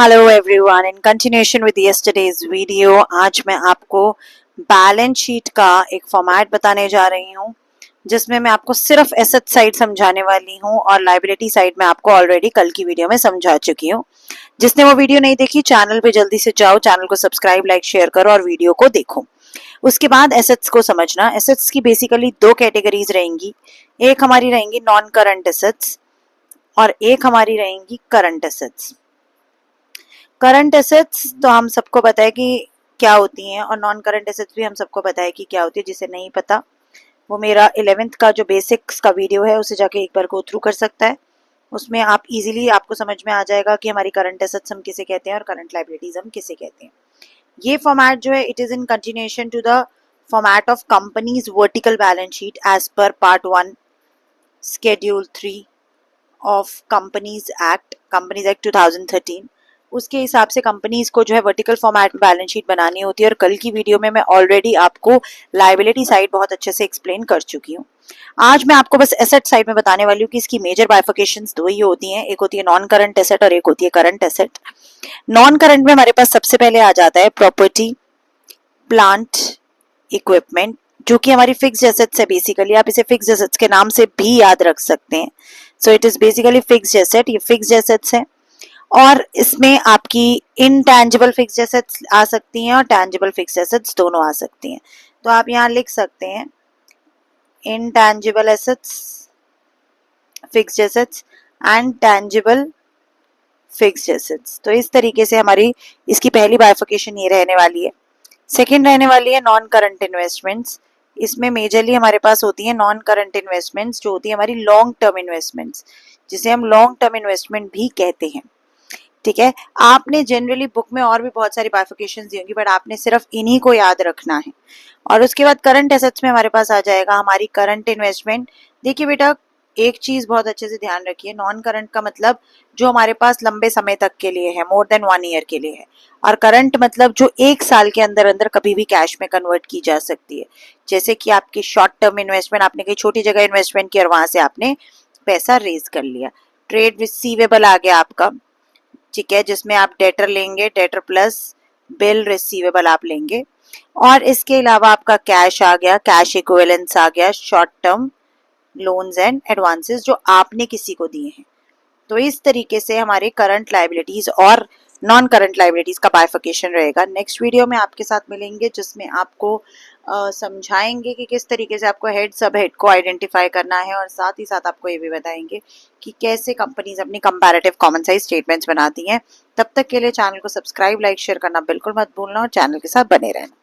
Hello everyone, in continuation with yesterday's video आज मैं आपको बैलेंस शीट का एक फॉर्मेट बताने जा रही हूँ जिसमें मैं आपको सिर्फ एसेट साइड समझाने वाली हूँ और लायबिलिटी साइड में आपको ऑलरेडी कल की वीडियो में समझा चुकी हूँ। जिसने वो वीडियो नहीं देखी चैनल पे जल्दी से जाओ, चैनल को सब्सक्राइब लाइक शेयर करो और वीडियो को देखो। उसके बाद एसेट्स को समझना। एसेट्स की बेसिकली दो कैटेगरीज रहेंगी, एक हमारी रहेंगी नॉन करंट एसेट्स और एक हमारी रहेंगी करंट एसेट्स। करंट एसेट्स तो हम सबको पता है कि क्या होती हैं और नॉन करंट एसेट्स भी हम सबको पता है कि क्या होती है। जिसे नहीं पता वो मेरा 11th का जो बेसिक्स का वीडियो है उसे जाके एक बार गो थ्रू कर सकता है। उसमें आप इजीली आपको समझ में आ जाएगा कि हमारी करंट एसेट्स हम किसे कहते हैं और करंट लायबिलिटीज हम किसे कहते हैं। ये फॉर्मेट जो है it is in continuation to the format of companies vertical balance sheet as per part 1 schedule 3 of companies act 2013। उसके हिसाब से कंपनीज को जो है वर्टिकल फॉर्मेट में बैलेंस शीट बनानी होती है और कल की वीडियो में मैं ऑलरेडी आपको लायबिलिटी साइड बहुत अच्छे से एक्सप्लेन कर चुकी हूँ। आज मैं आपको बस एसेट साइड में बताने वाली हूँ कि इसकी मेजर बाइफिकेशंस दो ही होती हैं, एक होती है नॉन करंट एसेट और एक होती है करंट एसेट। नॉन करंट में हमारे पास सबसे पहले आ जाता है प्रॉपर्टी, प्लांट, इक्विपमेंट, जो कि हमारी फिक्स्ड एसेट्स है। बेसिकली आप इसे फिक्स्ड एसेट्स के नाम से भी याद रख सकते हैं। So it is basically fixed asset, ये फिक्स्ड एसेट्स है। और इसमें आपकी इनटैंजिबल फिक्स्ड एसेट्स आ सकती हैं और टैंजिबल फिक्स्ड एसेट्स दोनों आ सकती हैं। तो आप यहाँ लिख सकते हैं intangible assets, fixed assets and tangible fixed assets. तो इस तरीके से हमारी इसकी पहली बाइफिकेशन ये रहने वाली है। सेकेंड रहने वाली है नॉन करंट इन्वेस्टमेंट्स। इसमें मेजरली हमारे पास होती है नॉन करंट इन्वेस्टमेंट्स जो होती है हमारी लॉन्ग टर्म इन्वेस्टमेंट्स, जिसे हम लॉन्ग टर्म इन्वेस्टमेंट भी कहते हैं। ठीक है, आपने जनरली बुक में और भी बहुत सारी बाइफिकेशन दी होंगी बट आपने सिर्फ इन्हीं को याद रखना है। और उसके बाद करंट एसेट्स में हमारे पास आ जाएगा हमारी करंट इन्वेस्टमेंट। देखिए बेटा, एक चीज बहुत अच्छे से ध्यान रखिए, नॉन करंट का मतलब जो हमारे पास लंबे समय तक के लिए है, मोर देन 1 ईयर के लिए है, और करंट मतलब जो 1 साल के अंदर अंदर कभी भी कैश में कन्वर्ट की जा सकती है। जैसे कि आपकी शॉर्ट टर्म इन्वेस्टमेंट, आपने कहीं छोटी जगह इन्वेस्टमेंट किया और वहां से आपने पैसा रेज कर लिया। ट्रेड रिसीवेबल आ गया आपका, ठीक है, जिसमें आप डेटर लेंगे, डेटर प्लस बिल रिसीवेबल आप लेंगे। और इसके अलावा आपका कैश आ गया, कैश इक्विवेलेंस आ गया, short term loans and advances जो आपने किसी को दिए हैं। तो इस तरीके से हमारे करंट लायबिलिटीज और नॉन करंट लायबिलिटीज का बाइफिकेशन रहेगा। नेक्स्ट वीडियो में आपके साथ मिलेंगे जिसमें आपको समझाएंगे कि किस तरीके से आपको हेड सब हेड को आइडेंटिफाई करना है और साथ ही साथ आपको ये भी बताएंगे कि कैसे कंपनीज अपनी कंपैरेटिव कॉमन साइज स्टेटमेंट्स बनाती हैं। तब तक के लिए चैनल को सब्सक्राइब लाइक शेयर करना बिल्कुल मत भूलना और चैनल के साथ बने रहना।